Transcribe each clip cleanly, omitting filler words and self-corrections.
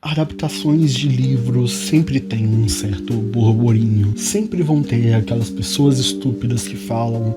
Adaptações de livros sempre tem um certo burburinho. Sempre vão ter aquelas pessoas estúpidas que falam: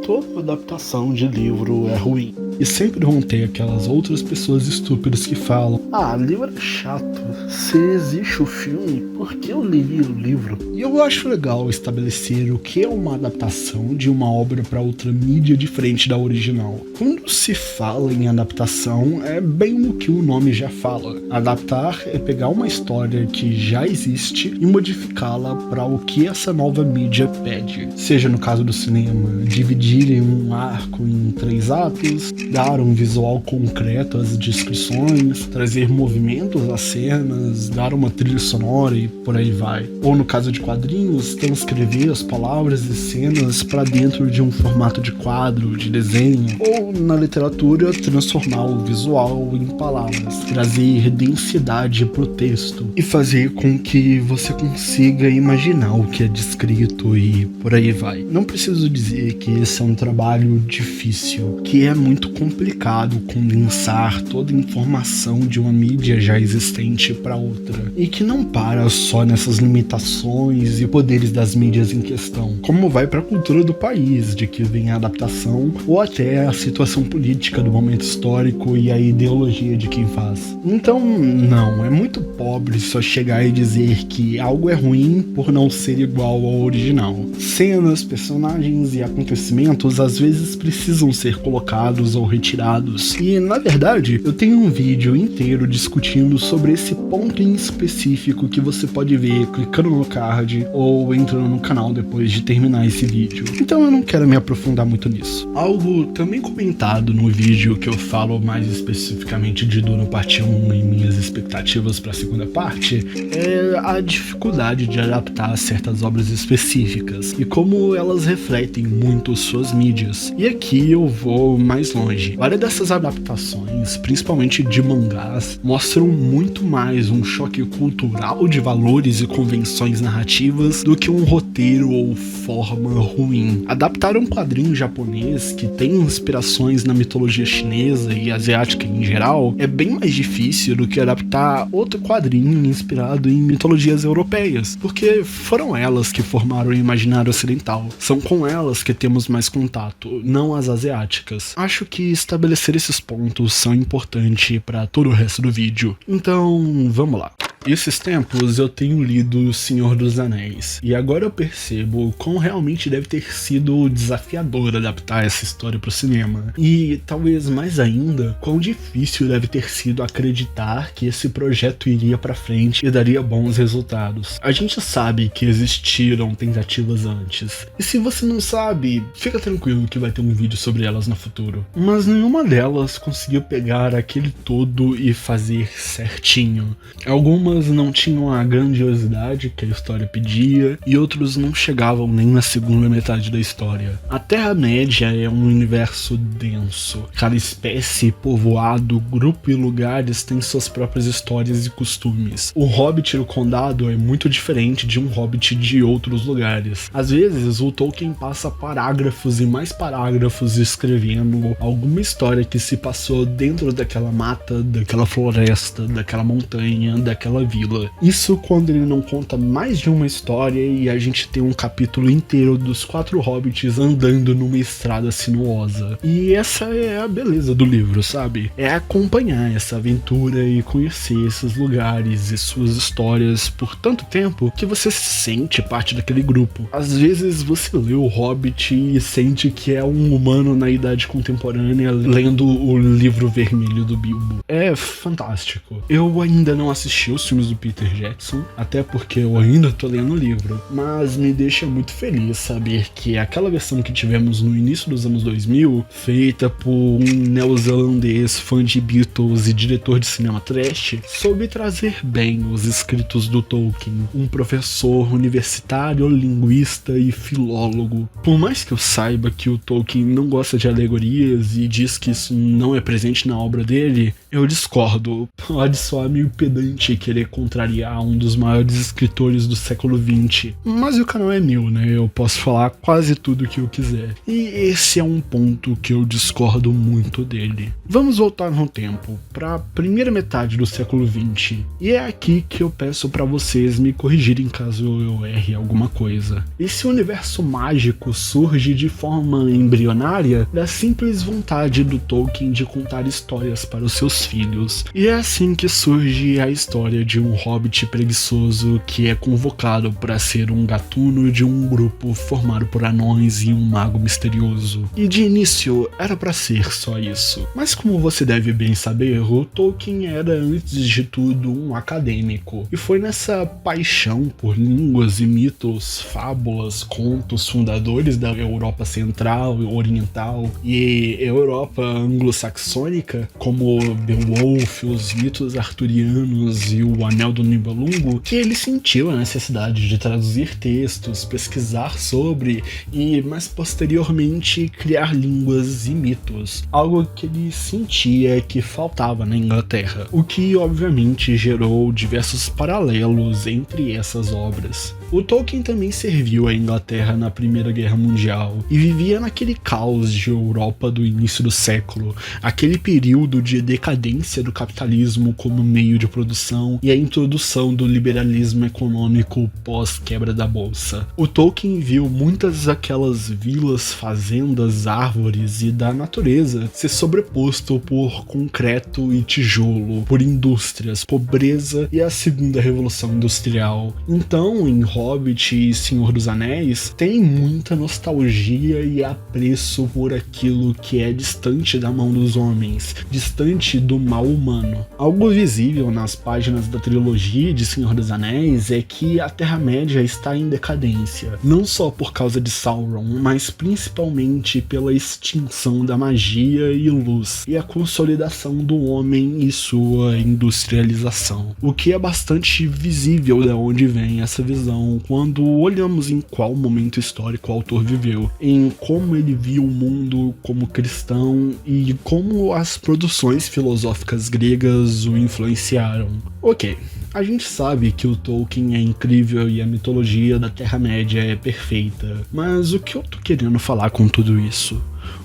toda adaptação de livro é ruim. E sempre vão ter aquelas outras pessoas estúpidas que falam: livro é chato. Se existe o filme, por que eu li o livro? E eu acho legal estabelecer o que é uma adaptação de uma obra para outra mídia diferente da original. Quando se fala em adaptação, é bem o que o nome já fala. Adaptar é pegar uma história que já existe e modificá-la para o que essa nova mídia pede. Seja no caso do cinema, dividir um arco em 3 atos, dar um visual concreto às descrições, trazer movimentos às cenas, dar uma trilha sonora e por aí vai. Ou no caso de quadrinhos, transcrever as palavras e cenas para dentro de um formato de quadro, de desenho. Ou na literatura, transformar o visual em palavras, trazer densidade pro texto e fazer com que você consiga imaginar o que é descrito e por aí vai. Não preciso dizer que esse é um trabalho difícil, que é muito complicado condensar toda a informação de uma mídia já existente para outra, e que não para só nessas limitações e poderes das mídias em questão, como vai para a cultura do país, de que vem a adaptação, ou até a situação política do momento histórico e a ideologia de quem faz. Então, não, é muito pobre só chegar e dizer que algo é ruim por não ser igual ao original. Cenas, personagens e acontecimentos às vezes precisam ser colocados ou retirados. E, na verdade, eu tenho um vídeo inteiro discutindo sobre esse ponto em específico que você pode ver clicando no card ou entrando no canal depois de terminar esse vídeo. Então eu não quero me aprofundar muito nisso. Algo também comentado no vídeo que eu falo mais especificamente de Duna parte 1 e minhas expectativas para a segunda parte é a dificuldade de adaptar certas obras específicas e como elas refletem muito suas mídias. E aqui eu vou mais longe. Várias dessas adaptações, principalmente de mangás, mostram muito mais um choque cultural de valores e convenções narrativas do que um roteiro ou forma ruim. Adaptar um quadrinho japonês que tem inspirações na mitologia chinesa e asiática em geral é bem mais difícil do que adaptar outro quadrinho inspirado em mitologias europeias, porque foram elas que formaram o imaginário ocidental. São com elas que temos mais contato, não as asiáticas. Acho que estabelecer esses pontos são importantes para todo o resto do vídeo. Então, vamos lá. Esses tempos eu tenho lido O Senhor dos Anéis, e agora eu percebo quão realmente deve ter sido desafiador adaptar essa história para o cinema. E talvez mais ainda, quão difícil deve ter sido acreditar que esse projeto iria para frente e daria bons resultados. A gente sabe que existiram tentativas antes, e se você não sabe, fica tranquilo que vai ter um vídeo sobre elas no futuro. Mas nenhuma delas conseguiu pegar aquele todo e fazer certinho. Algumas não tinham a grandiosidade que a história pedia, e outros não chegavam nem na segunda metade da história. A Terra-média é um universo denso. Cada espécie, povoado, grupo e lugares tem suas próprias histórias e costumes. O Hobbit no Condado é muito diferente de um Hobbit de outros lugares. Às vezes, o Tolkien passa parágrafos e mais parágrafos escrevendo alguma história que se passou dentro daquela mata, daquela floresta, daquela montanha, daquela vila. Isso quando ele não conta mais de uma história e a gente tem um capítulo inteiro dos 4 hobbits andando numa estrada sinuosa. E essa é a beleza do livro, sabe? É acompanhar essa aventura e conhecer esses lugares e suas histórias por tanto tempo que você se sente parte daquele grupo. Às vezes você lê o Hobbit e sente que é um humano na idade contemporânea lendo o livro vermelho do Bilbo. É fantástico. Eu ainda não assisti os filmes do Peter Jackson, até porque eu ainda tô lendo o livro, mas me deixa muito feliz saber que aquela versão que tivemos no início dos anos 2000, feita por um neozelandês fã de Beatles e diretor de cinema trash, soube trazer bem os escritos do Tolkien, um professor universitário, linguista e filólogo. Por mais que eu saiba que o Tolkien não gosta de alegorias e diz que isso não é presente na obra dele, Eu discordo. Pode soar meio pedante querer contrariar um dos maiores escritores do século XX. Mas o canal é meu, né? Eu posso falar quase tudo que eu quiser. E esse é um ponto que eu discordo muito dele. Vamos voltar no tempo, para a primeira metade do século XX. E é aqui que eu peço para vocês me corrigirem caso eu erre alguma coisa. Esse universo mágico surge de forma embrionária da simples vontade do Tolkien de contar histórias para os seus filhos. E é assim que surge a história de um hobbit preguiçoso que é convocado para ser um gatuno de um grupo formado por anões e um mago misterioso. E de início era para ser só isso. Mas como você deve bem saber, o Tolkien era antes de tudo um acadêmico. E foi nessa paixão por línguas e mitos, fábulas, contos fundadores da Europa Central, Oriental e Europa anglo-saxônica, como Beowulf, os mitos arturianos e o Anel do Nibelungo, que ele sentiu a necessidade de traduzir textos, pesquisar sobre e, mais posteriormente, criar línguas e mitos, algo que ele sentia que faltava na Inglaterra, o que obviamente gerou diversos paralelos entre essas obras. O Tolkien também serviu a Inglaterra na Primeira Guerra Mundial e vivia naquele caos de Europa do início do século, aquele período de decadência do capitalismo como meio de produção e a introdução do liberalismo econômico pós-quebra da bolsa. O Tolkien viu muitas daquelas vilas, fazendas, árvores e da natureza se sobreposto por concreto e tijolo, por indústrias, pobreza e a segunda revolução industrial. Então, em Hobbit e Senhor dos Anéis, tem muita nostalgia e apreço por aquilo que é distante da mão dos homens, distante do mal humano. Algo visível nas páginas da trilogia de Senhor dos Anéis é que a Terra-média está em decadência, não só por causa de Sauron, mas principalmente pela extinção da magia e luz, e a consolidação do homem e sua industrialização. O que é bastante visível de onde vem essa visão quando olhamos em qual momento histórico o autor viveu, em como ele viu o mundo como cristão e como as produções filosóficas gregas o influenciaram. Ok, a gente sabe que o Tolkien é incrível e a mitologia da Terra-média é perfeita, mas o que eu tô querendo falar com tudo isso?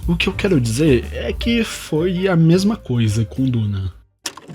O que eu quero dizer é que foi a mesma coisa com Duna.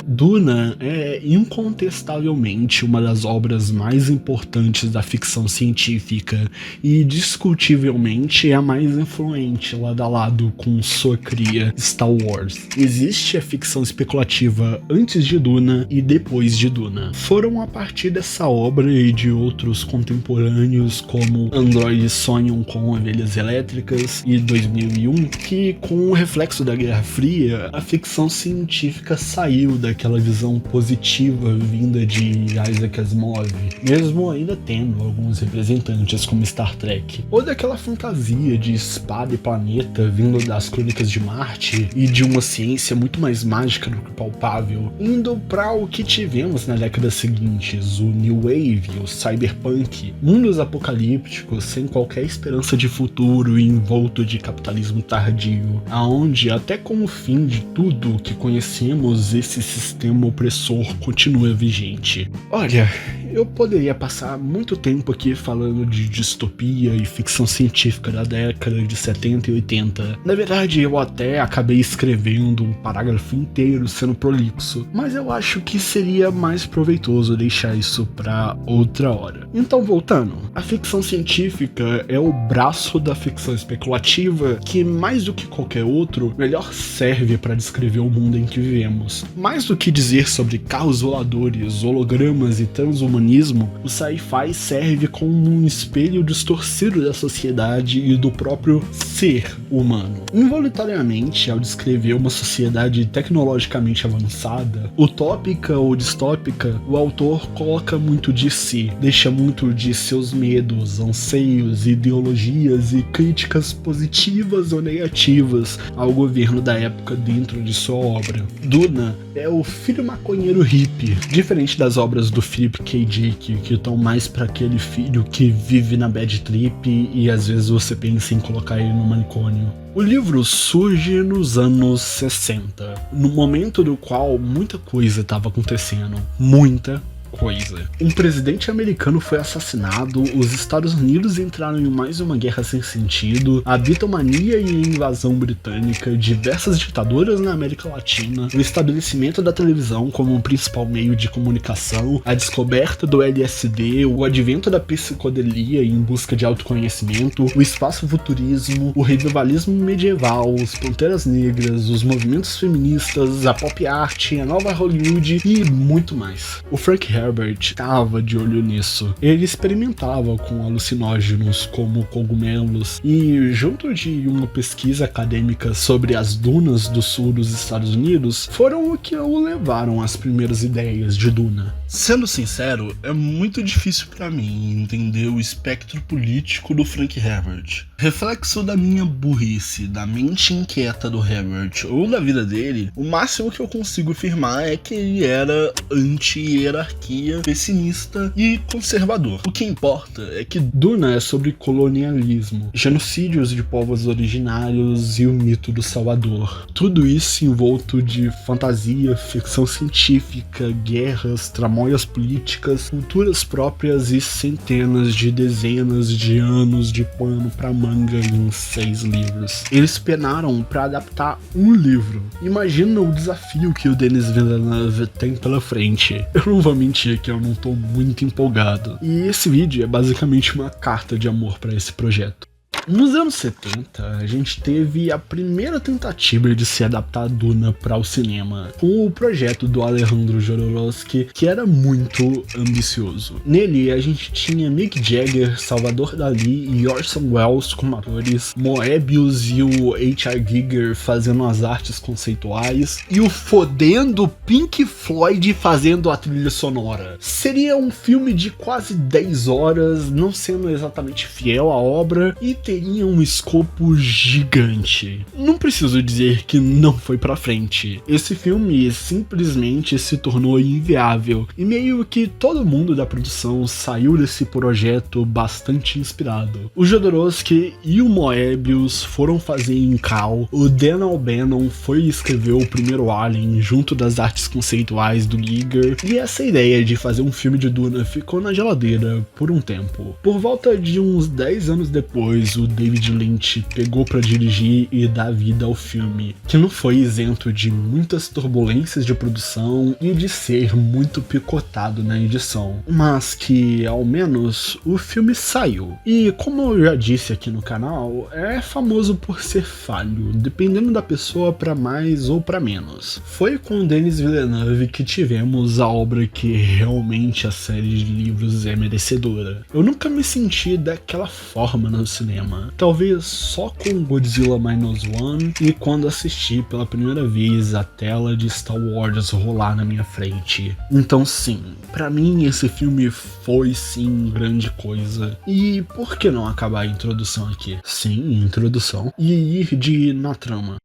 Duna é incontestavelmente uma das obras mais importantes da ficção científica e discutivelmente é a mais influente lado a lado com sua cria Star Wars. Existe a ficção especulativa antes de Duna e depois de Duna. Foram a partir dessa obra e de outros contemporâneos como Androides Sonham com Ovelhas Elétricas e 2001 que, com o reflexo da Guerra Fria, a ficção científica saiu daquela visão positiva vinda de Isaac Asimov, mesmo ainda tendo alguns representantes como Star Trek, ou daquela fantasia de espada e planeta vindo das Crônicas de Marte e de uma ciência muito mais mágica do que palpável, indo para o que tivemos nas décadas seguintes, o New Wave, o Cyberpunk, mundos apocalípticos sem qualquer esperança de futuro e envolto de capitalismo tardio, aonde até com o fim de tudo que conhecemos, esse sistema opressor continua vigente. Olha, eu poderia passar muito tempo aqui falando de distopia e ficção científica da década de 70 e 80. Na verdade, eu até acabei escrevendo um parágrafo inteiro sendo prolixo, mas eu acho que seria mais proveitoso deixar isso pra outra hora. Então, voltando, a ficção científica é o braço da ficção especulativa que, mais do que qualquer outro, melhor serve para descrever o mundo em que vivemos. Mais do que dizer sobre carros voladores, hologramas e transhumanismo, o sci-fi serve como um espelho distorcido da sociedade e do próprio ser humano. Involuntariamente, ao descrever uma sociedade tecnologicamente avançada, utópica ou distópica, o autor coloca muito de si, deixa muito de seus medos, anseios, ideologias e críticas positivas ou negativas ao governo da época dentro de sua obra. Duna é o filho maconheiro hippie, diferente das obras do Philip K. Dick, que estão mais para aquele filho que vive na bad trip e às vezes você pensa em colocar ele no manicômio. O livro surge nos anos 60, no momento no qual muita coisa estava acontecendo, muita coisa. Um presidente americano foi assassinado, os Estados Unidos entraram em mais uma guerra sem sentido, a bitomania e a invasão britânica, diversas ditaduras na América Latina, o estabelecimento da televisão como o principal meio de comunicação, a descoberta do LSD, o advento da psicodelia em busca de autoconhecimento, o espaço-futurismo, o revivalismo medieval, os Panteras Negras, os movimentos feministas, a pop art, a nova Hollywood e muito mais. O Frank Herbert estava de olho nisso. Ele experimentava com alucinógenos como cogumelos e, junto de uma pesquisa acadêmica sobre as dunas do sul dos Estados Unidos, foram o que o levaram às primeiras ideias de Duna. Sendo sincero, é muito difícil para mim entender o espectro político do Frank Herbert. Reflexo da minha burrice, da mente inquieta do Herbert ou da vida dele, o máximo que eu consigo afirmar é que ele era anti-hierarquia, pessimista e conservador. O que importa é que Duna é sobre colonialismo, genocídios de povos originários e o mito do Salvador. Tudo isso envolto de fantasia, ficção científica, guerras, tramóias políticas, culturas próprias e centenas de dezenas de anos de pano pra manga em 6 livros. Eles penaram pra adaptar um livro. Imagina o desafio que o Denis Villeneuve tem pela frente. Eu não vou mentir que eu não tô muito empolgado. E esse vídeo é basicamente uma carta de amor pra esse projeto. Nos anos 70, a gente teve a primeira tentativa de se adaptar a Duna para o cinema, com o projeto do Alejandro Jodorowsky, que era muito ambicioso. Nele, a gente tinha Mick Jagger, Salvador Dalí e Orson Welles como atores, Moebius e o H.R. Giger fazendo as artes conceituais, e o fodendo Pink Floyd fazendo a trilha sonora. Seria um filme de quase 10 horas, não sendo exatamente fiel à obra, e teria um escopo gigante. Não preciso dizer que não foi pra frente. Esse filme simplesmente se tornou inviável e meio que todo mundo da produção saiu desse projeto bastante inspirado. O Jodorowsky e o Moebius foram fazer em Cal, o Dan O'Bannon foi escrever o primeiro Alien junto das artes conceituais do Giger, e essa ideia de fazer um filme de Duna ficou na geladeira por um tempo. Por volta de uns 10 anos depois, o David Lynch pegou pra dirigir e dar vida ao filme, que não foi isento de muitas turbulências de produção e de ser muito picotado na edição, mas que, ao menos, o filme saiu. E como eu já disse aqui no canal, é famoso por ser falho, dependendo da pessoa pra mais ou pra menos. Foi com Denis Villeneuve que tivemos a obra que realmente a série de livros é merecedora. Eu nunca me senti daquela forma no cinema. Talvez só com Godzilla Minus One e quando assisti pela primeira vez a tela de Star Wars rolar na minha frente. Então sim, pra mim esse filme foi sim grande coisa. E por que não acabar a introdução aqui? Sim, introdução. E ir na trama.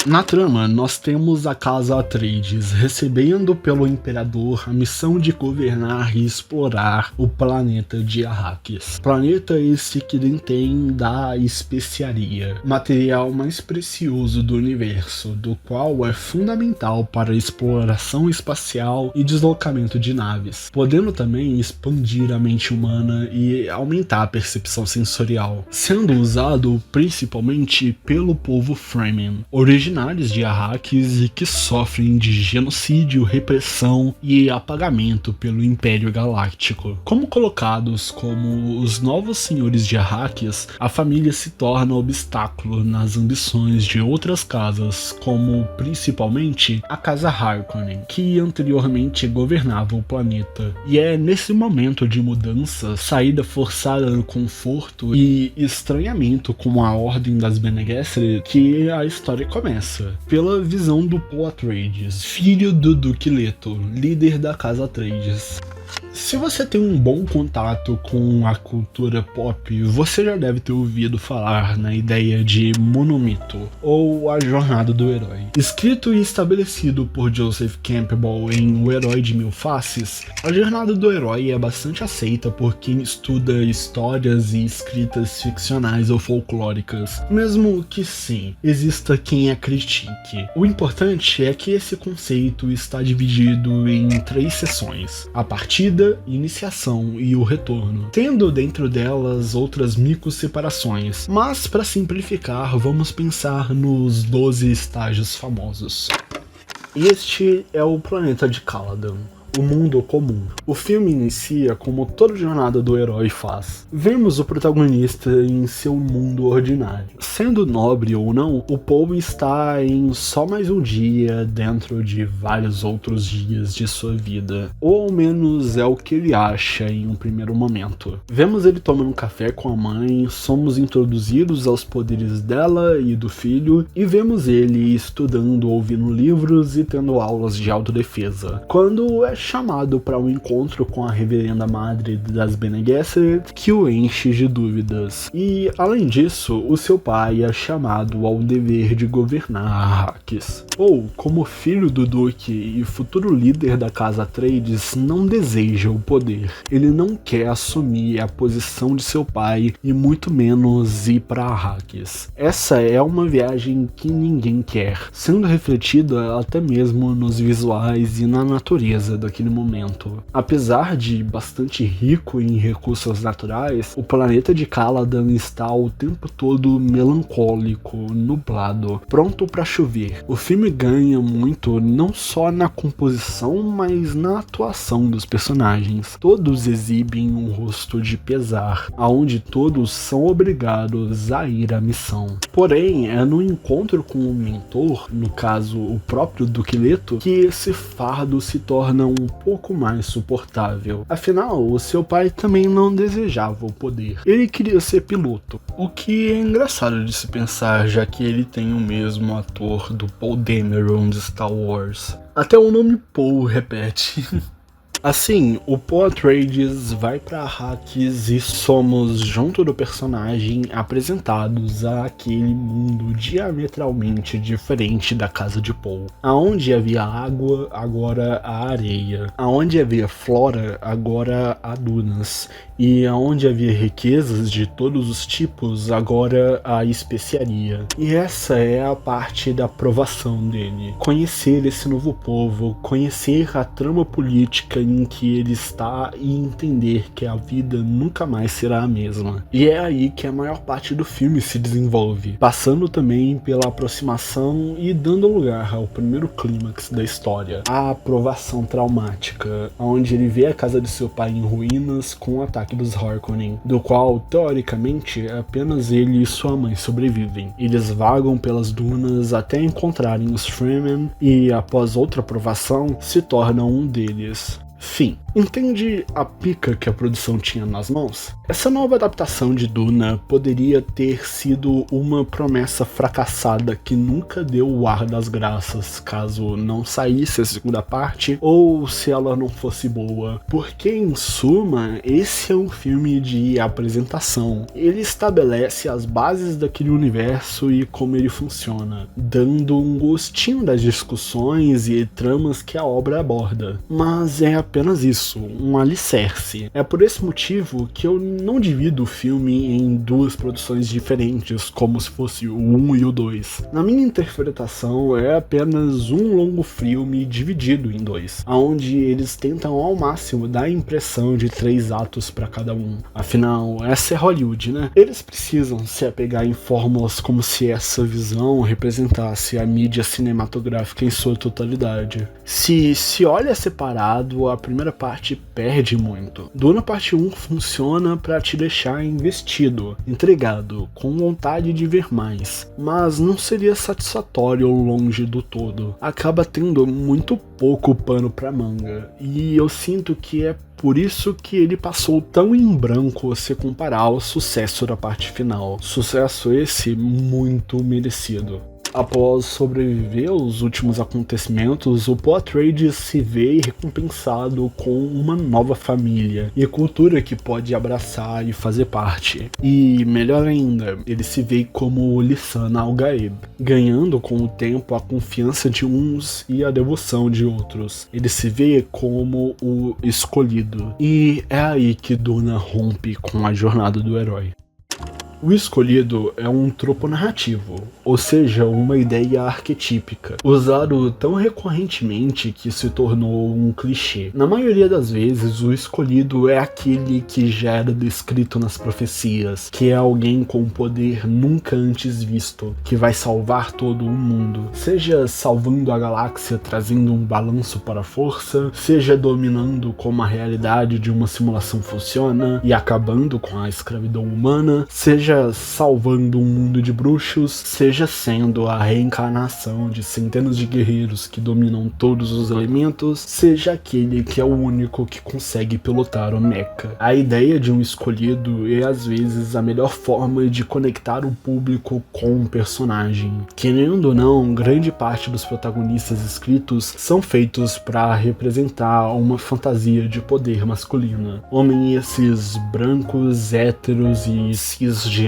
Na trama, nós temos a Casa Atreides recebendo pelo Imperador a missão de governar e explorar o planeta de Arrakis. Planeta esse que detém da especiaria, material mais precioso do universo, do qual é fundamental para a exploração espacial e deslocamento de naves, podendo também expandir a mente humana e aumentar a percepção sensorial, sendo usado principalmente pelo povo Fremen, originários de Arrakis e que sofrem de genocídio, repressão e apagamento pelo Império Galáctico. Como colocados como os novos senhores de Arrakis, a família se torna obstáculo nas ambições de outras casas, como principalmente a Casa Harkonnen, que anteriormente governava o planeta. E é nesse momento de mudança, saída forçada do conforto e estranhamento com a Ordem das Bene Gesserit, que a história começa. Pela visão do Paul Atreides, filho do Duque Leto, líder da Casa Atreides. Se você tem um bom contato com a cultura pop, você já deve ter ouvido falar na ideia de monomito, ou a jornada do herói. Escrito e estabelecido por Joseph Campbell em O Herói de Mil Faces, a jornada do herói é bastante aceita por quem estuda histórias e escritas ficcionais ou folclóricas, mesmo que sim, exista quem a critique. O importante é que esse conceito está dividido em 3 seções: a partida, iniciação e o retorno, tendo dentro delas outras micro-separações, mas para simplificar vamos pensar nos 12 estágios famosos. Este é o planeta de Caladan, o mundo comum. O filme inicia como toda jornada do herói faz. Vemos o protagonista em seu mundo ordinário. Sendo nobre ou não, o Paul está em só mais um dia dentro de vários outros dias de sua vida. Ou ao menos é o que ele acha em um primeiro momento. Vemos ele tomando café com a mãe, somos introduzidos aos poderes dela e do filho, e vemos ele estudando, ouvindo livros e tendo aulas de autodefesa. Quando é chamado para um encontro com a reverenda madre das Bene Gesserit, que o enche de dúvidas. E, além disso, o seu pai é chamado ao dever de governar Arrakis. Ou, como filho do duque e futuro líder da casa Atreides, não deseja o poder. Ele não quer assumir a posição de seu pai e muito menos ir para Arrakis. Essa é uma viagem que ninguém quer, sendo refletida até mesmo nos visuais e na natureza daquele momento. Apesar de bastante rico em recursos naturais, o planeta de Caladan está o tempo todo melancólico, nublado, pronto para chover. O filme ganha muito não só na composição, mas na atuação dos personagens. Todos exibem um rosto de pesar, aonde todos são obrigados a ir à missão. Porém, é no encontro com o mentor, no caso o próprio Duque Leto, que esse fardo se torna um pouco mais suportável. Afinal, o seu pai também não desejava o poder. Ele queria ser piloto, o que é engraçado de se pensar, já que ele tem o mesmo ator do Paul Dameron de Star Wars. Até o nome Paul repete. Assim, o Paul Atreides vai para Arrakis e somos, junto do personagem, apresentados àquele mundo diametralmente diferente da casa de Paul. Aonde havia água, agora há areia. Aonde havia flora, agora há dunas. E aonde havia riquezas de todos os tipos, agora há especiaria. E essa é a parte da aprovação dele. Conhecer esse novo povo, conhecer a trama política em que ele está e entender que a vida nunca mais será a mesma. E é aí que a maior parte do filme se desenvolve, passando também pela aproximação e dando lugar ao primeiro clímax da história, a aprovação traumática, onde ele vê a casa de seu pai em ruínas com o ataque dos Harkonnen, do qual, teoricamente, apenas ele e sua mãe sobrevivem. Eles vagam pelas dunas até encontrarem os Fremen e, após outra aprovação, se tornam um deles. Fim. Entende a pica que a produção tinha nas mãos? Essa nova adaptação de Duna poderia ter sido uma promessa fracassada que nunca deu o ar das graças caso não saísse a segunda parte ou se ela não fosse boa, porque em suma esse é um filme de apresentação. Ele estabelece as bases daquele universo e como ele funciona, dando um gostinho das discussões e tramas que a obra aborda, mas é apenas isso, um alicerce. É por esse motivo que eu não divido o filme em 2 produções diferentes, como se fosse o 1 e o 2. Na minha interpretação, é apenas um longo filme dividido em 2, onde eles tentam ao máximo dar a impressão de 3 atos para cada um. Afinal, essa é Hollywood, né? Eles precisam se apegar em fórmulas como se essa visão representasse a mídia cinematográfica em sua totalidade. Se olha separado, a primeira parte perde muito. Duna parte 1 funciona para te deixar investido, intrigado, com vontade de ver mais, mas não seria satisfatório longe do todo. Acaba tendo muito pouco pano pra manga, e eu sinto que é por isso que ele passou tão em branco se comparar ao sucesso da parte final. Sucesso esse muito merecido. Após sobreviver aos últimos acontecimentos, o Paul Atreides se vê recompensado com uma nova família e cultura que pode abraçar e fazer parte. E melhor ainda, ele se vê como Lisan al-Gaib, ganhando com o tempo a confiança de uns e a devoção de outros. Ele se vê como o escolhido. E é aí que Duna rompe com a jornada do herói. O escolhido é um tropo narrativo, ou seja, uma ideia arquetípica, usado tão recorrentemente que se tornou um clichê. Na maioria das vezes, o escolhido é aquele que já era descrito nas profecias, que é alguém com poder nunca antes visto, que vai salvar todo o mundo, seja salvando a galáxia trazendo um balanço para a força, seja dominando como a realidade de uma simulação funciona e acabando com a escravidão humana, seja salvando um mundo de bruxos, seja sendo a reencarnação de centenas de guerreiros que dominam todos os elementos, seja aquele que é o único que consegue pilotar o mecha. A ideia de um escolhido é às vezes a melhor forma de conectar o público com um personagem. Querendo ou não, grande parte dos protagonistas escritos são feitos para representar uma fantasia de poder masculina. Homens esses brancos, héteros e cisgêneros.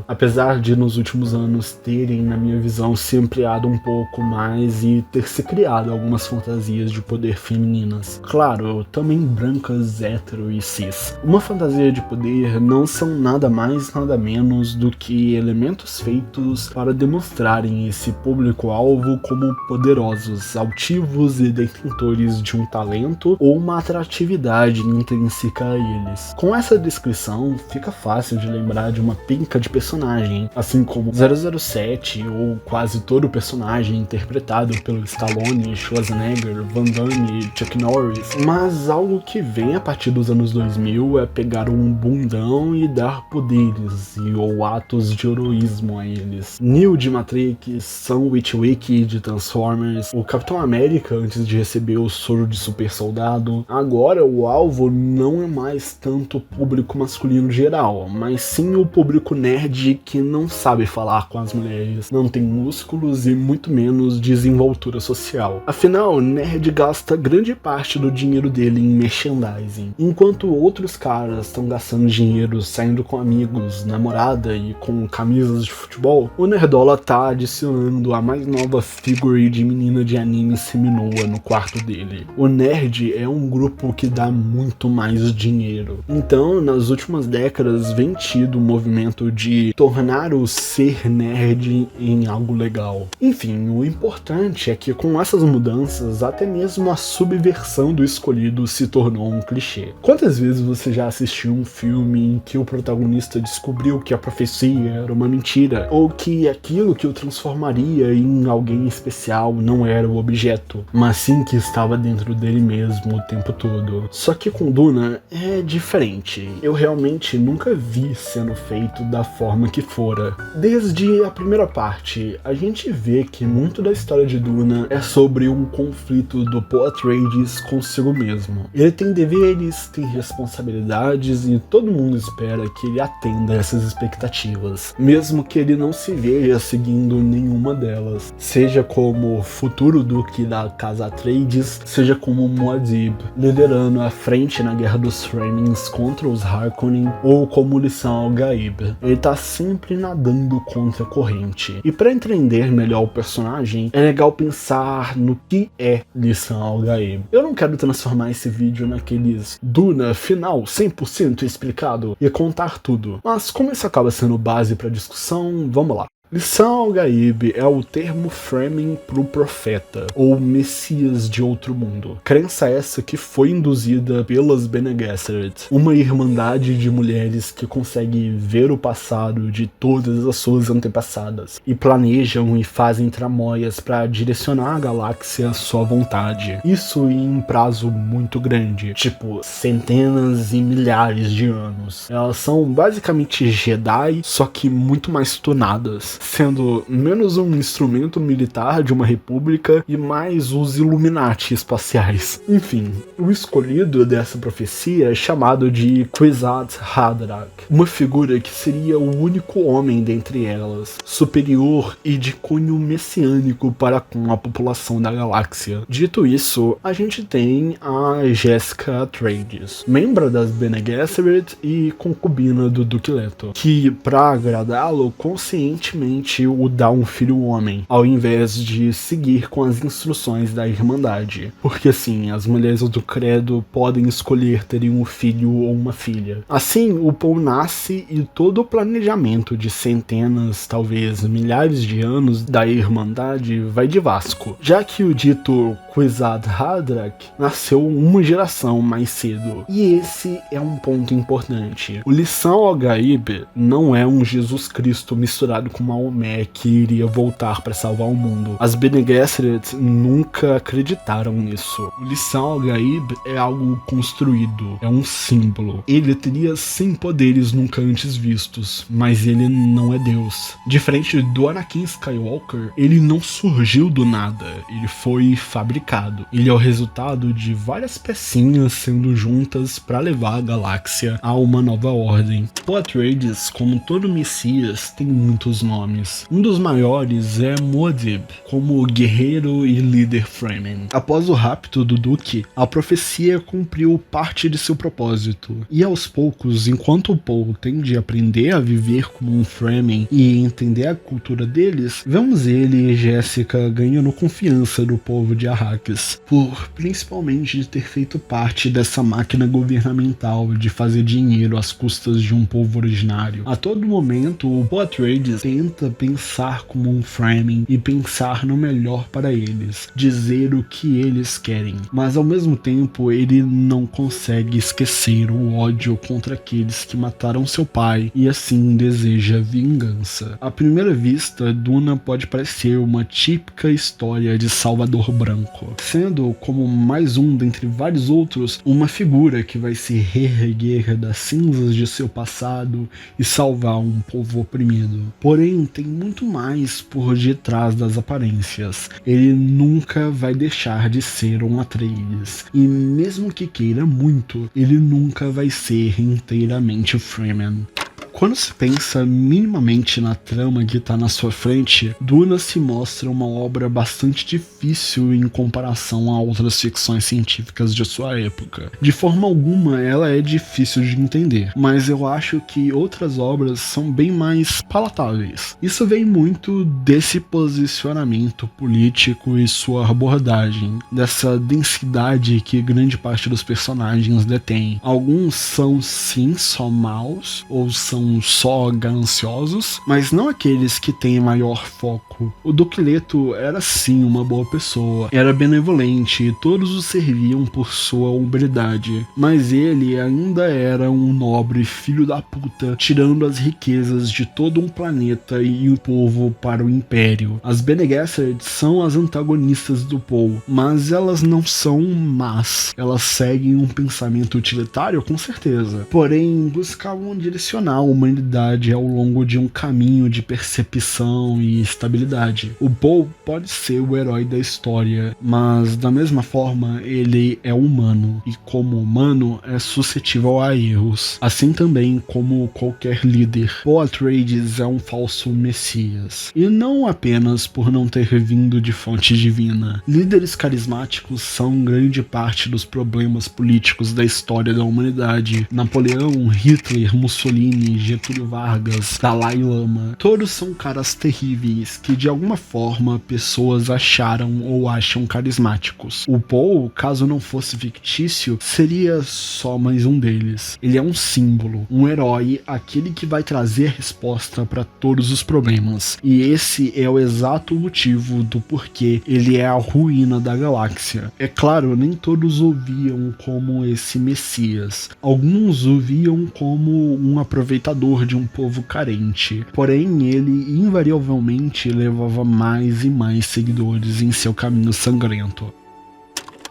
Apesar de nos últimos anos terem, na minha visão, se ampliado um pouco mais e ter se criado algumas fantasias de poder femininas. Claro, também brancas, hétero e cis. Uma fantasia de poder não são nada mais, nada menos do que elementos feitos para demonstrarem esse público-alvo como poderosos, altivos e detentores de um talento ou uma atratividade intrínseca a eles. Com essa descrição, fica fácil de lembrar de uma penca de personagem, assim como 007 ou quase todo personagem interpretado pelo Stallone, Schwarzenegger, Van Damme e Chuck Norris, mas algo que vem a partir dos anos 2000 é pegar um bundão e dar poderes ou atos de heroísmo a eles. Neo de Matrix, Sam Witwicky de Transformers, o Capitão América antes de receber o soro de super soldado. Agora o alvo não é mais tanto o público masculino geral, mas sim o público nerd que não sabe falar com as mulheres, não tem músculos e muito menos desenvoltura social. Afinal, nerd gasta grande parte do dinheiro dele em merchandising, enquanto outros caras estão gastando dinheiro saindo com amigos, namorada e com camisas de futebol, o nerdola tá adicionando a mais nova figure de menina de anime seminua no quarto dele. O nerd é um grupo que dá muito mais dinheiro. Então, nas últimas décadas vem tido um movimento de tornar o ser nerd em algo legal. Enfim, o importante é que com essas mudanças, até mesmo a subversão do escolhido se tornou um clichê. Quantas vezes você já assistiu um filme em que o protagonista descobriu que a profecia era uma mentira, ou que aquilo que o transformaria em alguém especial não era o objeto, mas sim que estava dentro dele mesmo o tempo todo? Só que com Duna é diferente. Eu realmente nunca vi sendo feito da forma que fora. Desde a primeira parte, a gente vê que muito da história de Duna é sobre um conflito do Paul Atreides consigo mesmo. Ele tem deveres, tem responsabilidades e todo mundo espera que ele atenda essas expectativas, mesmo que ele não se veja seguindo nenhuma delas, seja como futuro duque da casa Atreides, seja como Muad'Dib, liderando a frente na Guerra dos Fremen contra os Harkonnen, ou como Lisan al-Gaib. Ele tá sempre nadando contra a corrente. E para entender melhor o personagem, é legal pensar no que é Lisan al-Gaib. Eu não quero transformar esse vídeo naqueles Duna final 100% explicado e contar tudo, mas como isso acaba sendo base para discussão, vamos lá. Lisan al-Gaib é o termo Fremen pro profeta, ou Messias de outro mundo. Crença essa que foi induzida pelas Bene Gesserit, uma irmandade de mulheres que consegue ver o passado de todas as suas antepassadas, e planejam e fazem tramóias para direcionar a galáxia à sua vontade. Isso em um prazo muito grande, tipo centenas e milhares de anos. Elas são basicamente Jedi, só que muito mais tunadas. sendo menos um instrumento militar de uma república e mais os Illuminati espaciais. Enfim, o escolhido dessa profecia é chamado de Kwisatz Haderach, uma figura que seria o único homem dentre elas, superior e de cunho messiânico para com a população da galáxia. Dito isso, a gente tem a Jessica Atreides, membro das Bene Gesserit e concubina do Duque Leto, que, para agradá-lo, conscientemente o dá um filho homem, ao invés de seguir com as instruções da Irmandade. Porque assim, as mulheres do credo podem escolher terem um filho ou uma filha. Assim, o Paul nasce e todo o planejamento de centenas, talvez milhares de anos da Irmandade vai de Vasco, já que o dito Kwisatz Haderach nasceu uma geração mais cedo. E esse é um ponto importante. O Lisan al-Gaib não é um Jesus Cristo misturado com Maomé que iria voltar para salvar o mundo. As Bene Gesserit nunca acreditaram nisso. O Lisan al-Gaib é algo construído, é um símbolo. Ele teria 100 poderes nunca antes vistos, mas ele não é Deus. Diferente do Anakin Skywalker, ele não surgiu do nada, ele foi fabricado. Ele é o resultado de várias pecinhas sendo juntas para levar a galáxia a uma nova ordem. Paul Atreides, como todo Messias, tem muitos nomes. Um dos maiores é Muad'Dib, como guerreiro e líder Fremen. Após o rapto do Duque, a profecia cumpriu parte de seu propósito, e aos poucos, enquanto Paul tende a aprender a viver como um Fremen e entender a cultura deles, vemos ele e Jessica ganhando confiança do povo de Arrakis, por principalmente ter feito parte dessa máquina governamental de fazer dinheiro às custas de um povo originário. A todo momento, o Paul Atreides tenta pensar como um Fremen e pensar no melhor para eles, dizer o que eles querem, mas ao mesmo tempo ele não consegue esquecer o ódio contra aqueles que mataram seu pai e assim deseja vingança. À primeira vista, Duna pode parecer uma típica história de Salvador Branco, sendo como mais um dentre vários outros, uma figura que vai se reerguer das cinzas de seu passado e salvar um povo oprimido. Porém, tem muito mais por detrás das aparências. Ele nunca vai deixar de ser um Atreides, e mesmo que queira muito, ele nunca vai ser inteiramente Fremen. Quando se pensa minimamente na trama que está na sua frente, Duna se mostra uma obra bastante difícil em comparação a outras ficções científicas de sua época. De forma alguma, ela é difícil de entender, mas eu acho que outras obras são bem mais palatáveis. Isso vem muito desse posicionamento político e sua abordagem, dessa densidade que grande parte dos personagens detém. Alguns são sim só maus, ou são só gananciosos, mas não aqueles que têm maior foco. O Duque Leto era sim uma boa pessoa, era benevolente e todos o serviam por sua hombridade, mas ele ainda era um nobre filho da puta, tirando as riquezas de todo um planeta e o povo para o Império. As Bene Gesserit são as antagonistas do Paul, mas elas não são más, elas seguem um pensamento utilitário com certeza, porém buscavam direcionar a humanidade ao longo de um caminho de percepção e estabilidade. O Paul pode ser o herói da história, mas da mesma forma ele é humano, e como humano é suscetível a erros, assim também como qualquer líder. Paul Atreides é um falso messias, e não apenas por não ter vindo de fonte divina. Líderes carismáticos são grande parte dos problemas políticos da história da humanidade. Napoleão, Hitler, Mussolini, Getúlio Vargas, Dalai Lama, todos são caras terríveis que de alguma forma pessoas acharam ou acham carismáticos. O Paul, caso não fosse fictício, seria só mais um deles. Ele é um símbolo, um herói, aquele que vai trazer a resposta para todos os problemas. E esse é o exato motivo do porquê ele é a ruína da galáxia. É claro, nem todos o viam como esse Messias. Alguns o viam como um aproveitador de um povo carente, porém ele invariavelmente levava mais e mais seguidores em seu caminho sangrento.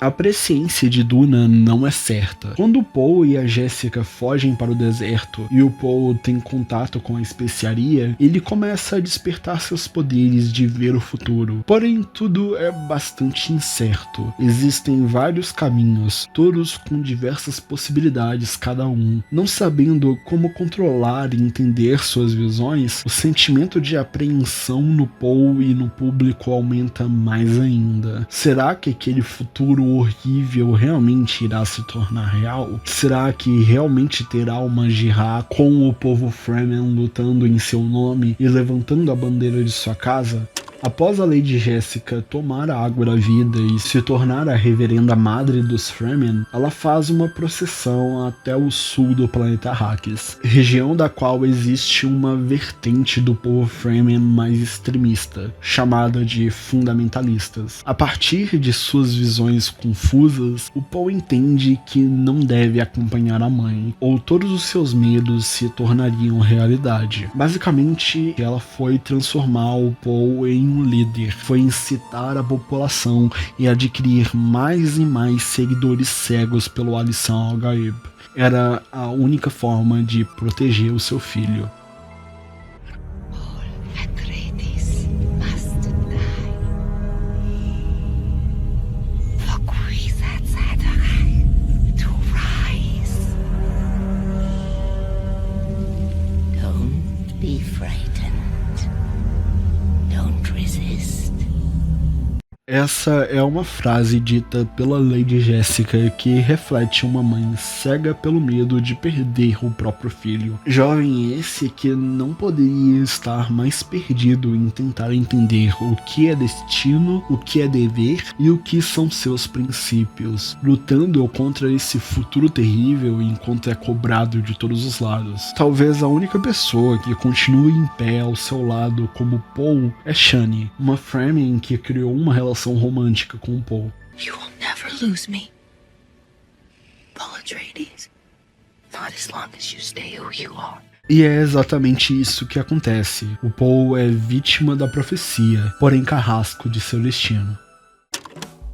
A presciência de Duna não é certa. Quando o Paul e a Jessica fogem para o deserto e o Paul tem contato com a especiaria, ele começa a despertar seus poderes de ver o futuro. Porém, tudo é bastante incerto. Existem vários caminhos, todos com diversas possibilidades cada um. Não sabendo como controlar e entender suas visões, o sentimento de apreensão no Paul e no público aumenta mais ainda. Será que aquele futuro horrível realmente irá se tornar real? Será que realmente terá uma Jihad com o povo Fremen lutando em seu nome e levantando a bandeira de sua casa? Após a Lady Jessica tomar a água da vida e se tornar a reverenda madre dos Fremen, ela faz uma procissão até o sul do planeta Arrakis, região da qual existe uma vertente do povo Fremen mais extremista, chamada de fundamentalistas. A partir de suas visões confusas, o Paul entende que não deve acompanhar a mãe, ou todos os seus medos se tornariam realidade. Basicamente, ela foi transformar o Paul em um líder, foi incitar a população e adquirir mais e mais seguidores cegos pelo Alisson Al-Gaib. Era a única forma de proteger o seu filho. Essa é uma frase dita pela Lady Jessica que reflete uma mãe cega pelo medo de perder o próprio filho. Jovem esse que não poderia estar mais perdido em tentar entender o que é destino, o que é dever e o que são seus princípios, lutando contra esse futuro terrível enquanto é cobrado de todos os lados. Talvez a única pessoa que continue em pé ao seu lado como Paul é Shani, uma Fremen que criou uma relação romântica com o Paul. You will never lose me, Paul Atreides. Not as long as you stay who you are. E é exatamente isso que acontece. O Paul é vítima da profecia, porém carrasco de seu destino.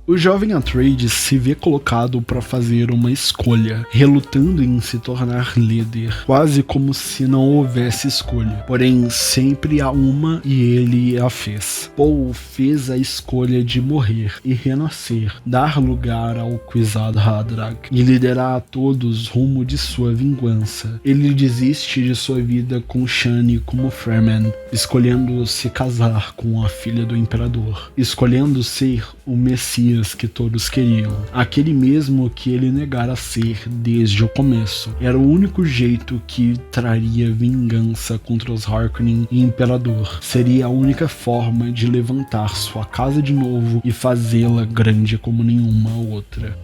O jovem Atreides se vê colocado para fazer uma escolha, relutando em se tornar líder, quase como se não houvesse escolha. Porém, sempre há uma e ele a fez. Paul fez a escolha de morrer e renascer, dar lugar ao Kwisatz Haderach e liderar a todos rumo de sua vingança. Ele desiste de sua vida com Shani como Fremen, escolhendo se casar com a filha do imperador, escolhendo ser o Messias que todos queriam, aquele mesmo que ele negara ser desde o começo. Era o único jeito que traria vingança contra os Harkonnen e Imperador. Seria a única forma de levantar sua casa de novo e fazê-la grande como nenhuma outra.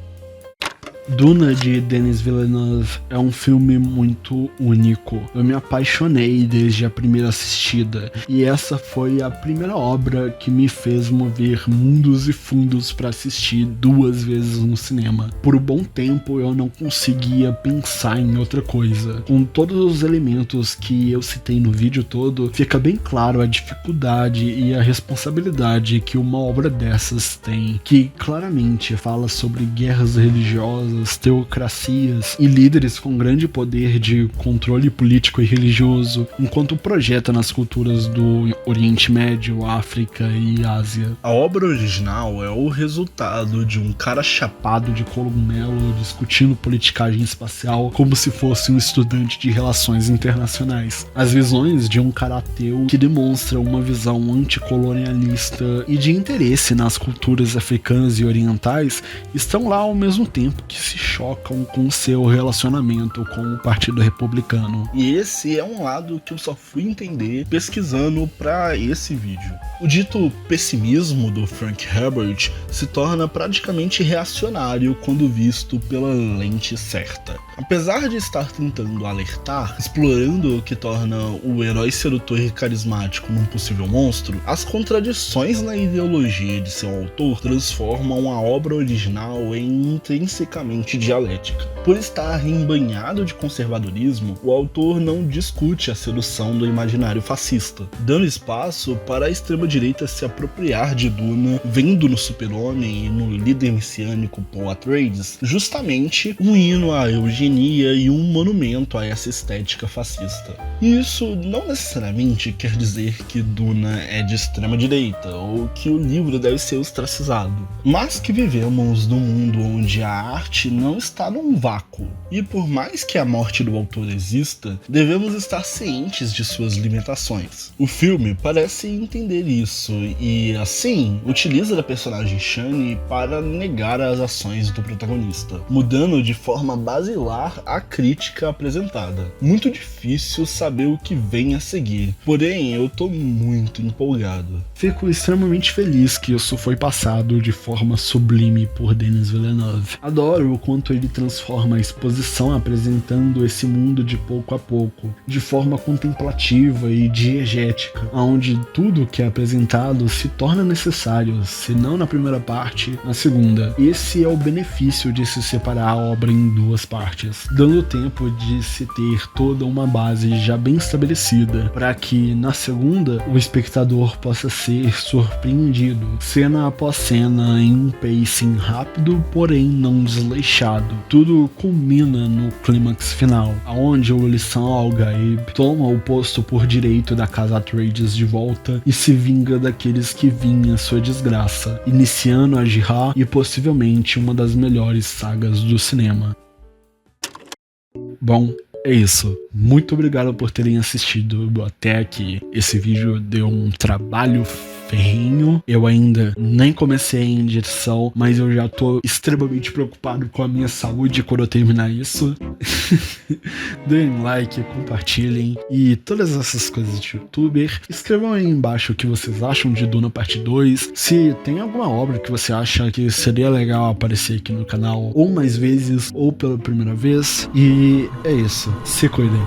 Duna, de Denis Villeneuve, é um filme muito único. Eu me apaixonei desde a primeira assistida, e essa foi a primeira obra que me fez mover mundos e fundos para assistir 2 vezes no cinema. Por um bom tempo eu não conseguia pensar em outra coisa. Com todos os elementos que eu citei no vídeo todo, fica bem claro a dificuldade e a responsabilidade que uma obra dessas tem, que claramente fala sobre guerras religiosas, teocracias e líderes com grande poder de controle político e religioso, enquanto projeta nas culturas do Oriente Médio, África e Ásia. A obra original é o resultado de um cara Chapado de cogumelo discutindo politicagem espacial como se fosse um estudante de relações internacionais. As visões de um cara ateu que demonstra uma visão anticolonialista e de interesse nas culturas africanas e orientais estão lá ao mesmo tempo que se chocam com seu relacionamento com o Partido Republicano. E esse é um lado que eu só fui entender pesquisando para esse vídeo. O dito pessimismo do Frank Herbert se torna praticamente reacionário quando visto pela lente certa. Apesar de estar tentando alertar, explorando o que torna o herói sedutor e carismático num possível monstro, as contradições na ideologia de seu autor transformam a obra original em intrinsecamente extremamente dialética. Por estar embanhado de conservadorismo, o autor não discute a sedução do imaginário fascista, dando espaço para a extrema-direita se apropriar de Duna, vendo no super-homem e no líder messiânico Paul Atreides justamente um hino à eugenia e um monumento a essa estética fascista. E isso não necessariamente quer dizer que Duna é de extrema-direita ou que o livro deve ser ostracizado, mas que vivemos num mundo onde a arte não está num vácuo, e por mais que a morte do autor exista, devemos estar cientes de suas limitações. O filme parece entender isso e, assim, utiliza da personagem Shani para negar as ações do protagonista, mudando de forma basilar a crítica apresentada. Muito difícil saber o que vem a seguir, porém eu tô muito empolgado. Fico extremamente feliz que isso foi passado de forma sublime por Denis Villeneuve. Adoro o quanto ele transforma a exposição apresentando esse mundo de pouco a pouco, de forma contemplativa e diegética, onde tudo que é apresentado se torna necessário, se não na primeira parte, na segunda. Esse é o benefício de se separar a obra em duas partes, dando tempo de se ter toda uma base já bem estabelecida, para que na segunda o espectador possa ser surpreendido, cena após cena, em um pacing rápido, porém não desleixado. Tudo culmina no clímax final, onde o Lisan al-Gaib toma o posto por direito da casa Atreides de volta e se vinga daqueles que vinham sua desgraça, iniciando a Jihad e possivelmente uma das melhores sagas do cinema. Bom, é isso. Muito obrigado por terem assistido até aqui. Esse vídeo deu um trabalho ferrenho. Eu ainda nem comecei em edição, mas eu já tô extremamente preocupado com a minha saúde quando eu terminar isso. Deem like, compartilhem e todas essas coisas de youtuber. Escrevam aí embaixo o que vocês acham de Duna Parte 2. Se tem alguma obra que você acha que seria legal aparecer aqui no canal, ou mais vezes, ou pela primeira vez. E é isso. Se cuidem.